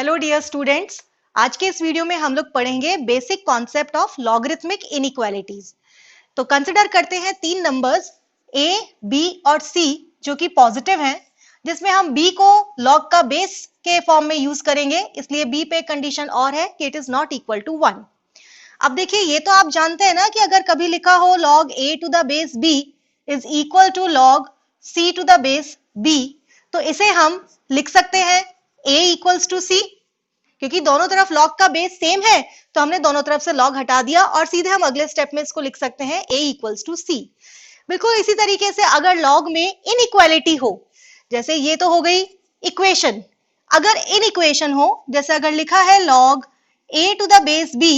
Hello dear students, आज के इस वीडियो में हम लोग पढ़ेंगे basic concept of logarithmic inequalities. तो कंसिडर करते हैं तीन नंबर्स a, b और c जो कि पॉजिटिव हैं, जिसमें हम b को लॉग का बेस के फॉर्म में यूज करेंगे, इसलिए b पे कंडीशन और है कि it is not equal to 1। अब देखिए, ये तो आप जानते हैं ना कि अगर कभी लिखा हो log a to the base b is equal to log c to the base b, तो इसे हम लिख सकते हैं a इक्वल्स टू c, क्योंकि दोनों तरफ लॉग का बेस सेम है तो हमने दोनों तरफ से लॉग हटा दिया और सीधे हम अगले स्टेप में इसको लिख सकते हैं a इक्वल्स टू c। बिल्कुल इसी तरीके से अगर लॉग में इनइक्वालिटी हो, जैसे ये तो हो गई इक्वेशन, अगर इनइक्वेशन हो, जैसे अगर लिखा है log a to the base b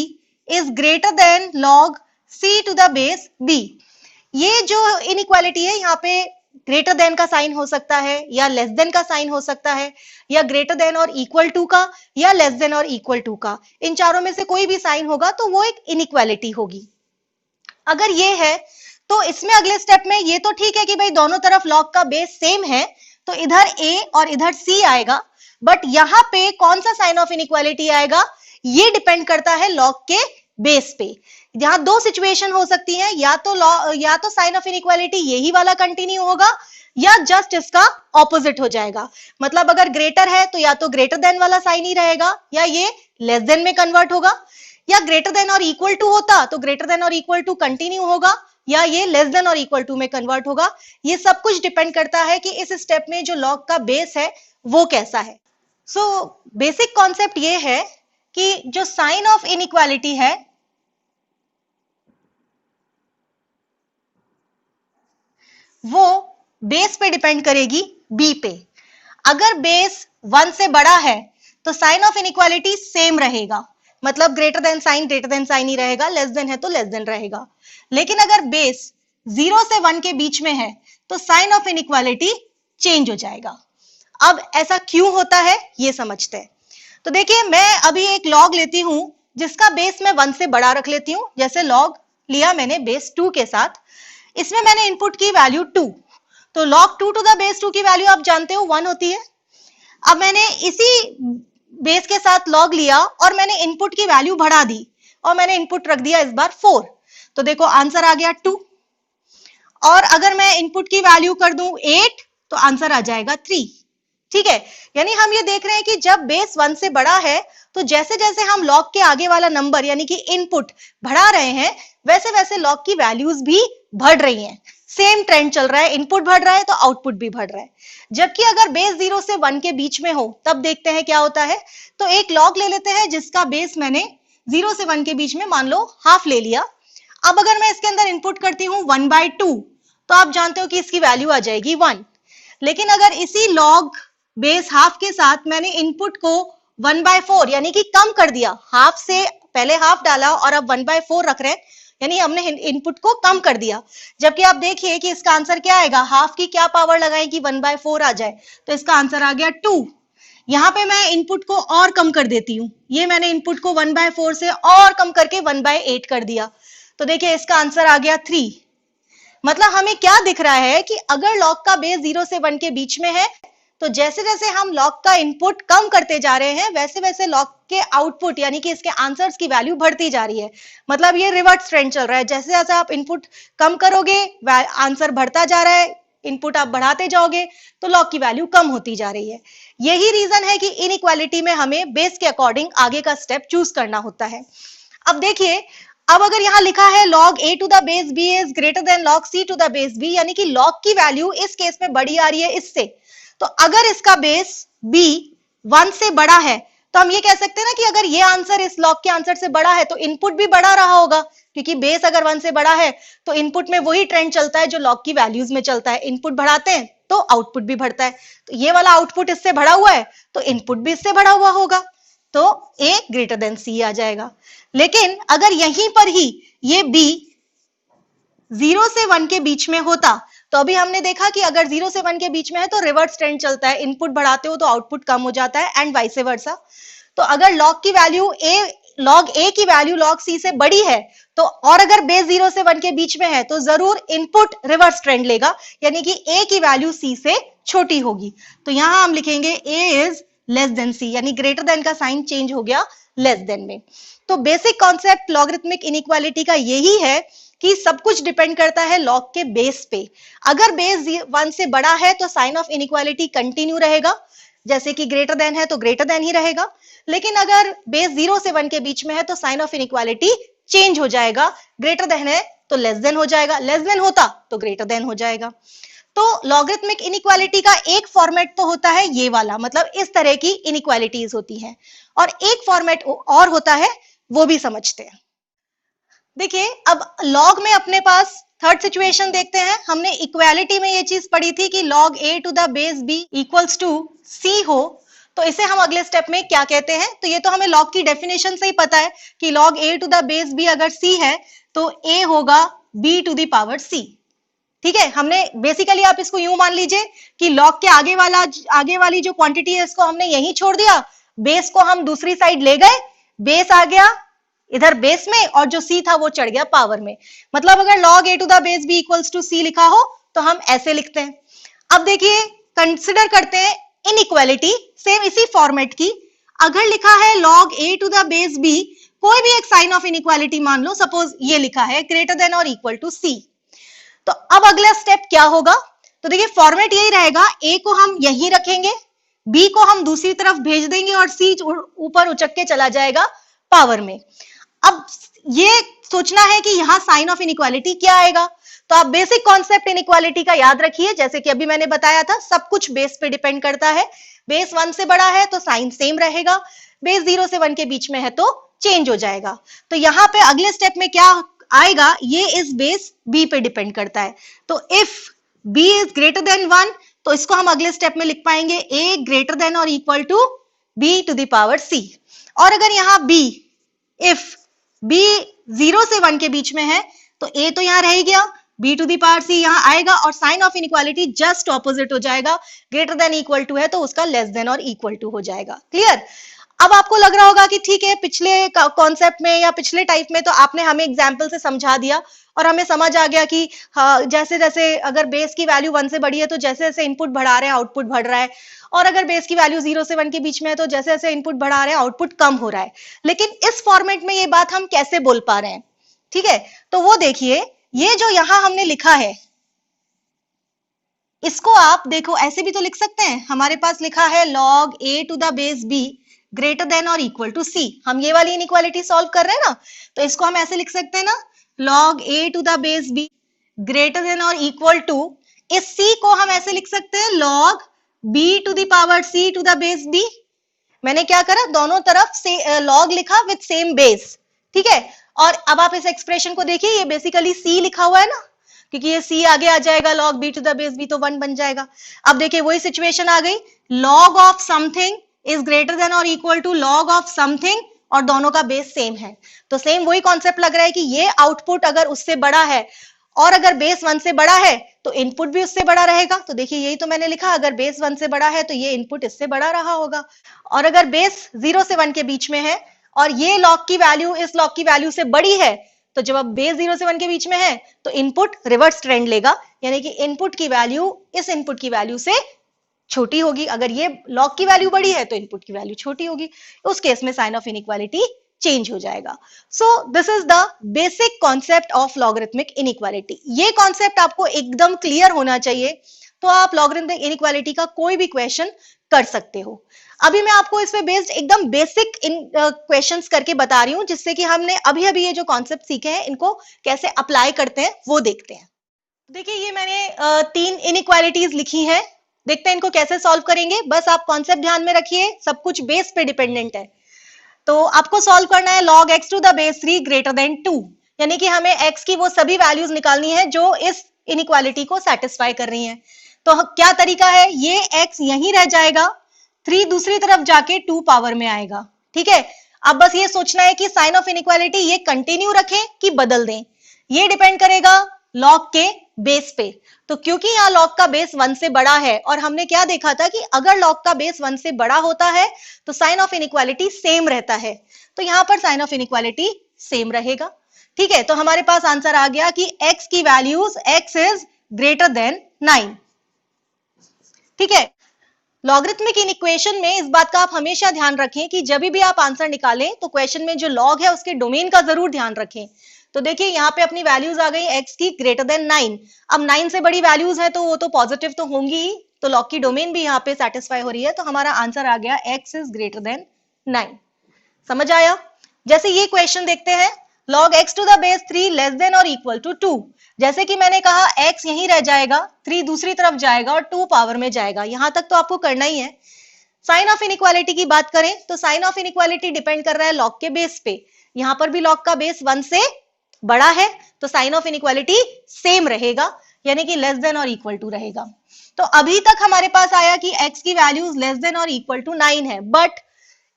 is greater than log c to the base b, ये जो इनइक्वालिटी है यहाँ पे ग्रेटर देन का साइन हो सकता है या लेस देन का साइन हो सकता है, या ग्रेटर देन और इक्वल टू का या लेस देन और इक्वल टू का, इन चारों में से कोई भी साइन होगा तो वो एक इनइक्वालिटी होगी। अगर ये है तो इसमें अगले स्टेप में ये तो ठीक है कि भाई दोनों तरफ लॉग का बेस सेम है तो इधर a और इधर c आएगा, बट यहाँ पे कौन सा साइन ऑफ इनइक्वालिटी आएगा ये डिपेंड करता है लॉग के बेस पे। यहाँ दो सिचुएशन हो सकती हैं, या तो साइन ऑफ इनइक्वालिटी यही वाला कंटिन्यू होगा या जस्ट इसका ऑपोजिट हो जाएगा। मतलब अगर ग्रेटर है तो या तो ग्रेटर देन वाला साइन ही रहेगा या ये लेस देन में कन्वर्ट होगा, या ग्रेटर देन और इक्वल टू होता तो ग्रेटर देन और इक्वल टू कंटिन्यू होगा या ये लेस देन और इक्वल टू में कन्वर्ट होगा। ये सब कुछ डिपेंड करता है कि इस स्टेप में जो लॉग का बेस है वो कैसा है। सो बेसिक कॉन्सेप्ट ये है कि जो साइन ऑफ इनइक्वालिटी है वो बेस पे डिपेंड करेगी b पे। अगर बेस 1 से बड़ा है तो साइन ऑफ इनइक्वालिटी सेम रहेगा, मतलब ग्रेटर देन साइन ही रहेगा, लेस देन है तो लेस देन रहेगा। लेकिन अगर बेस 0 से 1 के बीच में है तो साइन ऑफ इनइक्वालिटी चेंज हो जाएगा। अब ऐसा क्यों होता है ये समझते हैं। तो देखिए, मैं अभी एक लॉग लेती हूं जिसका बेस मैं 1 से बड़ा रख लेती हूं, जैसे लॉग लिया मैंने बेस 2 के साथ, इसमें मैंने इनपुट की वैल्यू 2, तो log 2 टू द बेस 2 की वैल्यू आप जानते हो 1 होती है। अब मैंने इसी बेस के साथ log लिया और मैंने इनपुट की वैल्यू बढ़ा दी और मैंने इनपुट रख दिया इस बार 4, तो देखो आंसर आ गया 2। और अगर मैं इनपुट की वैल्यू कर दूं 8 तो आंसर आ जाएगा 3। ठीक है, यानी हम ये देख रहे हैं कि जब बेस 1 से बड़ा है तो जैसे जैसे हम लॉग के आगे वाला नंबर यानी कि इनपुट बढ़ा रहे हैं वैसे वैसे लॉग की वैल्यूज भी बढ़ रही हैं। सेम ट्रेंड चल रहा है, इनपुट बढ़ रहा है तो आउटपुट भी बढ़ रहा है। जबकि अगर बेस 0 से 1 के बीच में हो तब देखते हैं क्या होता है। तो एक लॉग ले लेते हैं जिसका बेस मैंने 0 से 1 के बीच में मान लो हाफ ले लिया। अब अगर मैं इसके अंदर इनपुट करती हूँ 1/2 तो आप जानते हो कि इसकी वैल्यू आ जाएगी 1। लेकिन अगर इसी लॉग बेस हाफ के साथ मैंने इनपुट को 1/4 यानी कि कम कर दिया, हाफ से पहले हाफ डाला और अब 1/4 रख रहे हैं, यानी हमने इनपुट को कम कर दिया। जबकि आप देखिए कि इसका आंसर क्या आएगा, हाफ की क्या पावर लगाएं कि 1/4 आ जाए, तो इसका आंसर आ गया 2। यहाँ पे मैं इनपुट को और कम कर देती हूँ, ये मैंने इनपुट को 1/4 से और कम करके 1/8 कर दिया, तो देखिए इसका आंसर आ गया 3। मतलब हमें क्या दिख रहा है कि अगर लॉग का बेस 0 से 1 के बीच में है तो जैसे जैसे हम लॉग का इनपुट कम करते जा रहे हैं वैसे वैसे लॉग के आउटपुट यानी कि इसके आंसर्स की वैल्यू बढ़ती जा रही है। मतलब ये रिवर्स ट्रेंड चल रहा है, जैसे जैसे आप इनपुट कम करोगे आंसर बढ़ता जा रहा है, इनपुट आप बढ़ाते जाओगे तो लॉग की वैल्यू कम होती जा रही है। यही रीजन है कि इनइक्वालिटी में हमें बेस के अकॉर्डिंग आगे का स्टेप चूज करना होता है। अब देखिए, अब अगर यहाँ लिखा है log a to the base b is greater than log c to the base b, यानी कि log की वैल्यू इस केस में बड़ी आ रही है इससे, तो अगर इसका बेस b 1 से बड़ा है तो हम ये कह सकते हैं ना कि अगर ये आंसर इस लॉग के आंसर से बड़ा है तो इनपुट भी बढ़ा रहा होगा, क्योंकि बेस अगर 1 से बड़ा है तो इनपुट में वही ट्रेंड चलता है जो लॉग की वैल्यूज में चलता है, इनपुट बढ़ाते हैं तो आउटपुट भी बढ़ता है। तो ये वाला आउटपुट इससे बढ़ा हुआ है तो इनपुट भी इससे बढ़ा हुआ होगा, तो a ग्रेटर देन c आ जाएगा। लेकिन अगर यहीं पर ही ये b 0 से 1 के बीच में होता तो अभी हमने देखा कि अगर 0 से 1 के बीच में है तो रिवर्स ट्रेंड चलता है, इनपुट बढ़ाते हो तो आउटपुट कम हो जाता है एंड वाइस वर्सा। तो अगर लॉग की वैल्यू log a की वैल्यू log c से बड़ी है तो, और अगर बेस 0 से 1 के बीच में है तो जरूर इनपुट रिवर्स ट्रेंड लेगा, यानी कि a की वैल्यू c से छोटी होगी। तो यहां हम लिखेंगे a इज लेस देन सी, यानी ग्रेटर देन का साइन चेंज हो गया लेस देन में। तो बेसिक कॉन्सेप्ट लॉगरिथमिक इनइक्वालिटी का यही है कि सब कुछ डिपेंड करता है लॉग के बेस पे। अगर बेस 1 से बड़ा है तो साइन ऑफ इनइक्वालिटी कंटिन्यू रहेगा, जैसे कि ग्रेटर देन है तो ग्रेटर देन ही रहेगा। लेकिन अगर बेस 0 से 1 के बीच में है तो साइन ऑफ इनइक्वालिटी चेंज हो जाएगा, ग्रेटर देन है तो लेस देन हो जाएगा, लेस देन होता तो ग्रेटर देन हो जाएगा। तो लॉगरिथमिक इनइक्वालिटी का एक फॉर्मेट तो होता है ये वाला, मतलब इस तरह की इनइक्वालिटीज होती हैं, और एक फॉर्मेट और होता है, वो भी समझते हैं। देखिए अब लॉग में अपने पास थर्ड सिचुएशन देखते हैं। हमने इक्वालिटी में ये चीज पढ़ी थी कि log a to the base b equals to c हो, तो इसे हम अगले स्टेप में क्या कहते हैं? तो ये तो हमें लॉग की डेफिनेशन से ही पता है कि log a to the base b अगर c है तो a होगा b to the power c। ठीक है, हमने बेसिकली आप इसको यूं मान लीजिए कि लॉग के आगे वाली जो क्वांटिटी है इसको हमने यहीं छोड़ दिया, बेस को हम दूसरी साइड ले गए, बेस आ गया इधर बेस में और जो c था वो चढ़ गया पावर में। मतलब अगर log a to the base b equals to c लिखा हो तो हम ऐसे लिखते हैं। अब देखिए कंसिडर करते हैं इनइक्वालिटी सेम इसी फॉर्मेट की। अगर लिखा है log a to the base b, कोई भी एक साइन ऑफ इनइक्वालिटी मान लो, सपोज ये लिखा है ग्रेटर देन और इक्वल टू c, तो अब अगला स्टेप क्या होगा? तो देखिए फॉर्मेट यही रहेगा, a को हम यहीं रखेंगे, b को हम दूसरी तरफ भेज देंगे और c ऊपर उचक के चला जाएगा पावर में। अब ये सोचना है कि यहां साइन ऑफ इनइक्वालिटी क्या आएगा। तो आप बेसिक कॉन्सेप्ट इनइक्वालिटी का याद रखिए, जैसे कि अभी मैंने बताया था, सब कुछ बेस पे डिपेंड करता है। बेस 1 से बड़ा है तो साइन सेम रहेगा, बेस 0 से 1 के बीच में है तो चेंज हो जाएगा। तो यहाँ पे अगले स्टेप में क्या आएगा, ये इस बेस b पे डिपेंड करता है। तो if b is greater then 1 तो इसको हम अगले स्टेप में लिख पाएंगे a ग्रेटर देन और equal to b to the power c। और अगर यहाँ b इफ b 0 से 1 के बीच में है तो a तो यहां रह ही गया, b to the power c यहां आएगा और sign of inequality just opposite हो जाएगा, ग्रेटर देन इक्वल टू है तो उसका लेस देन और इक्वल टू हो जाएगा। क्लियर? अब आपको लग रहा होगा कि ठीक है, पिछले कॉन्सेप्ट में या पिछले टाइप में तो आपने हमें एग्जाम्पल से समझा दिया और हमें समझ आ गया कि हाँ, जैसे जैसे अगर बेस की वैल्यू 1 से बड़ी है तो जैसे जैसे इनपुट बढ़ा रहे हैं आउटपुट बढ़ रहा है, और अगर बेस की वैल्यू 0 से 1 के बीच में है तो जैसे जैसे इनपुट बढ़ा रहे हैं आउटपुट कम हो रहा है। लेकिन इस फॉर्मेट में ये बात हम कैसे बोल पा रहे हैं? ठीक है, तो वो देखिए, ये जो यहां हमने लिखा है इसको आप देखो ऐसे भी तो लिख सकते हैं। हमारे पास लिखा है log a to the base b greater than और इक्वल टू c। हम ये वाली इनइक्वालिटी सॉल्व कर रहे हैं ना, तो इसको हम ऐसे लिख सकते हैं ना, log a to the base b greater than और इक्वल टू, इस c को हम ऐसे लिख सकते हैं log b to the power c to the base b। मैंने क्या करा, दोनों तरफ से log लिखा विद सेम बेस। ठीक है, और अब आप इस एक्सप्रेशन को देखिए, ये बेसिकली c लिखा हुआ है ना, क्योंकि ये c आगे आ जाएगा, log b to the base b तो 1 बन जाएगा। अब देखिए वही सिचुएशन आ गई, log of something is greater than और equal to log of something, और दोनों का बेस सेम है। तो सेम वही कॉन्सेप्ट लग रहा है कि ये आउटपुट अगर उससे बड़ा है और अगर बेस 1 से बड़ा है तो इनपुट भी उससे बड़ा रहेगा। तो देखिए यही तो मैंने लिखा, अगर बेस 1 से बड़ा है तो ये इनपुट इससे बड़ा रहा होगा, और अगर बेस 0 से 1 के बीच में है और ये लॉग की वैल्यू इस लॉग की वैल्यू से बड़ी है, तो जब अब बेस 0 से 1 के बीच में है तो इनपुट रिवर्स ट्रेंड लेगा, यानी कि इनपुट की वैल्यू इस इनपुट की वैल्यू से छोटी होगी। अगर ये लॉग की वैल्यू बड़ी है तो इनपुट की वैल्यू छोटी होगी, उस केस में साइन ऑफ इनइक्वालिटी चेंज हो जाएगा। So this is the basic concept of logarithmic inequality. ये कॉन्सेप्ट आपको एकदम क्लियर होना चाहिए, तो आप लॉगरिथमिक इनइक्वालिटी का कोई भी क्वेश्चन कर सकते हो। अभी मैं आपको इस पे बेस्ड एकदम बेसिक क्वेश्चंस करके बता रही हूं, जिससे कि हमने अभी अभी ये जो कॉन्सेप्ट सीखे हैं इनको कैसे अप्लाई करते हैं वो देखते हैं। देखिए ये मैंने 3 इनइक्वालिटीज लिखी हैं, देखते हैं इनको कैसे सॉल्व करेंगे। बस आप कॉन्सेप्ट ध्यान में रखिए, सब कुछ बेस पे डिपेंडेंट है। तो आपको सॉल्व करना है log x to the base 3 greater than 2, यानी कि हमें x की वो सभी वैल्यूज निकालनी है जो इस इनइक्वालिटी को सेटिस्फाई कर रही हैं। तो क्या तरीका है, ये x यहीं रह जाएगा, 3 दूसरी तरफ जाके 2 पावर में आएगा। ठीक है, अब बस ये सोचना है कि साइन ऑफ इनइक्वालिटी ये कंटिन्यू रखें कि बदल दें, ये डिपेंड करेगा log के बेस पे। तो क्योंकि यहाँ log का बेस 1 से बड़ा है और हमने क्या देखा था कि अगर log का बेस 1 से बड़ा होता है तो साइन ऑफ इनइक्वालिटी सेम रहता है, तो यहाँ पर साइन ऑफ इनइक्वालिटी सेम रहेगा। ठीक है, तो हमारे पास आंसर आ गया कि x की values x is greater then 9। ठीक है, लॉगरिथमिक इन इक्वेशन में इस बात का आप हमेशा ध्यान रखें कि जब भी आप आंसर निकालें तो क्वेश्चन में जो लॉग है उसके डोमेन का जरूर ध्यान रखें। तो देखिए यहाँ पे अपनी वैल्यूज आ गई x की ग्रेटर देन 9। अब 9 से बड़ी वैल्यूज है तो वो तो पॉजिटिव तो होंगी ही, तो लॉग की डोमेन भी यहाँ पे सेटिस्फाई हो रही है, तो हमारा आंसर आ गया x इज ग्रेटर देन 9। समझ आया? जैसे ये क्वेश्चन देखते हैं, log x to the base 3 less than और इक्वल टू 2। जैसे कि मैंने कहा x यहीं रह जाएगा, 3 दूसरी तरफ जाएगा और 2 पावर में जाएगा, यहां तक तो आपको करना ही है। साइन ऑफ इनइक्वालिटी की बात करें तो साइन ऑफ इनइक्वालिटी डिपेंड कर रहा है लॉग के बेस पे। यहां पर भी लॉग का बेस 1 से बड़ा है तो साइन ऑफ इनइक्वालिटी सेम रहेगा, यानी कि लेस देन और इक्वल टू रहेगा। तो अभी तक हमारे पास आया कि x की वैल्यूज लेस देन और इक्वल टू 9 है, बट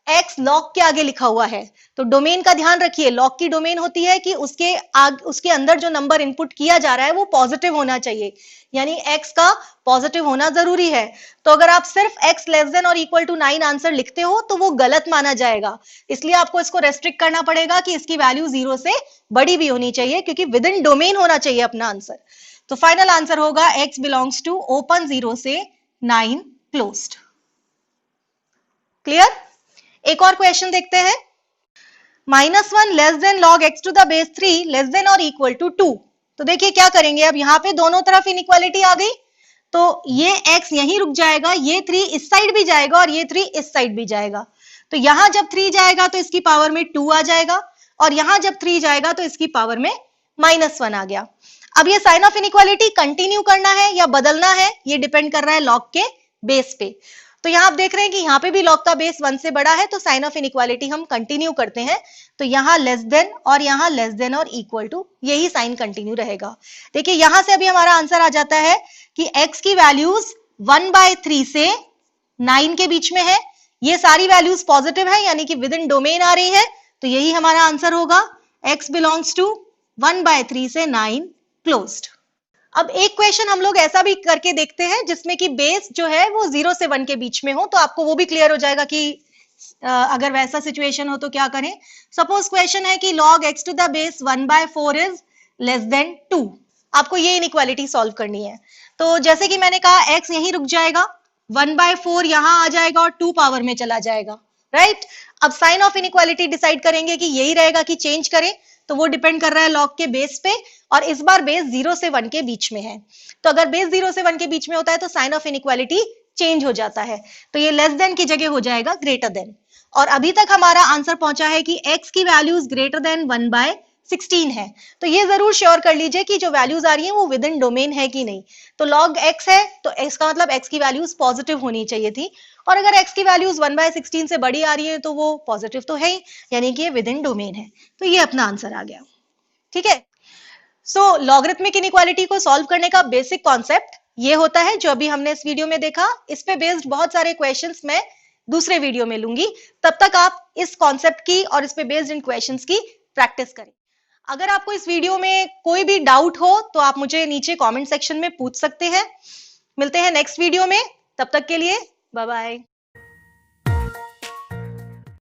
x लॉग के आगे लिखा हुआ है, तो डोमेन का ध्यान रखिए। लॉग की डोमेन होती है कि उसके अंदर जो नंबर इनपुट किया जा रहा है वो पॉजिटिव होना चाहिए, यानी x का पॉजिटिव होना जरूरी है। तो अगर आप सिर्फ x लेस देन और इक्वल टू 9 आंसर लिखते हो तो वो गलत माना जाएगा, इसलिए आपको इसको रेस्ट्रिक्ट करना पड़ेगा कि इसकी वैल्यू 0 से बड़ी भी होनी चाहिए, क्योंकि विद इन डोमेन होना चाहिए अपना आंसर। तो फाइनल आंसर होगा x बिलोंग्स टू ओपन 0 से 9 क्लोज्ड। क्लियर? एक और क्वेश्चन देखते हैं। -1 less than log x to the base 3 less than और इक्वल टू 2। तो देखिए क्या करेंगे, अब यहाँ पे दोनों तरफ इनइक्वालिटी आ गई, तो ये x यहीं रुक जाएगा, ये 3 इस साइड भी जाएगा और ये 3 इस साइड भी जाएगा। तो यहां जब 3 जाएगा तो इसकी पावर में 2 आ जाएगा, और यहां जब 3 जाएगा तो इसकी पावर में -1 आ गया। अब ये साइन ऑफ इनइक्वालिटी कंटिन्यू करना है या बदलना है, ये डिपेंड कर रहा है लॉग के बेस पे। तो यहाँ आप देख रहे हैं कि यहाँ पे भी लॉग का बेस 1 से बड़ा है, तो साइन ऑफ इनइक्वालिटी हम कंटिन्यू करते हैं, तो यहाँ लेस देन और यहाँ लेस देन और इक्वल टू, यही साइन कंटिन्यू रहेगा। देखिए यहां से अभी हमारा आंसर आ जाता है कि x की वैल्यूज 1/3 से 9 के बीच में है, ये सारी वैल्यूज पॉजिटिव है, यानी कि विद इन डोमेन आ रही है, तो यही हमारा आंसर होगा, x बिलोंग्स टू 1/3 से 9 क्लोज्ड। अब एक क्वेश्चन हम लोग ऐसा भी करके देखते हैं जिसमें कि बेस जो है वो 0 से 1 के बीच में हो, तो आपको वो भी क्लियर हो जाएगा कि अगर वैसा सिचुएशन हो तो क्या करें। सपोज क्वेश्चन है कि log x to the base 1/4 is less than 2। आपको ये इनइक्वालिटी सॉल्व करनी है। तो जैसे कि मैंने कहा x यहीं रुक जाएगा, 1/4 यहां आ जाएगा और 2 पावर में चला जाएगा, राइट। अब साइन ऑफ इनइक्वालिटी डिसाइड करेंगे कि यही रहेगा कि चेंज करें, तो वो डिपेंड कर रहा है लॉग के बेस पे, और इस बार बेस 0 से 1 के बीच में है। तो अगर बेस 0 से 1 के बीच में होता है तो साइन ऑफ इनइक्वालिटी चेंज हो जाता है, तो ये लेस देन की जगह हो जाएगा ग्रेटर देन। और अभी तक हमारा आंसर पहुंचा है कि x की वैल्यूज ग्रेटर देन 1/16 है। तो ये जरूर श्योर कर लीजिए कि जो वैल्यूज आ रही है वो विद इन डोमेन है कि नहीं। तो log x है तो x का मतलब x की वैल्यूज पॉजिटिव होनी चाहिए थी, और अगर x की वैल्यूज 1/16 से बड़ी आ रही है तो वो पॉजिटिव तो है ही, यानी कि ये विद इन डोमेन है। तो ये अपना आंसर आ गया। ठीक है, सो लॉगरिथमिक इनइक्वालिटी को सॉल्व करने का बेसिक कॉन्सेप्ट ये होता है जो अभी हमने इस वीडियो में देखा। इस पे बेस्ड बहुत सारे क्वेश्चंस मैं दूसरे वीडियो में लूंगी, तब तक आप इस कॉन्सेप्ट की और इस पे बेस्ड इन क्वेश्चंस की प्रैक्टिस करें। अगर आपको इस वीडियो में कोई भी डाउट हो तो आप मुझे नीचे कमेंट सेक्शन में पूछ सकते हैं। मिलते हैं नेक्स्ट वीडियो में, तब तक के लिए बाय बाय।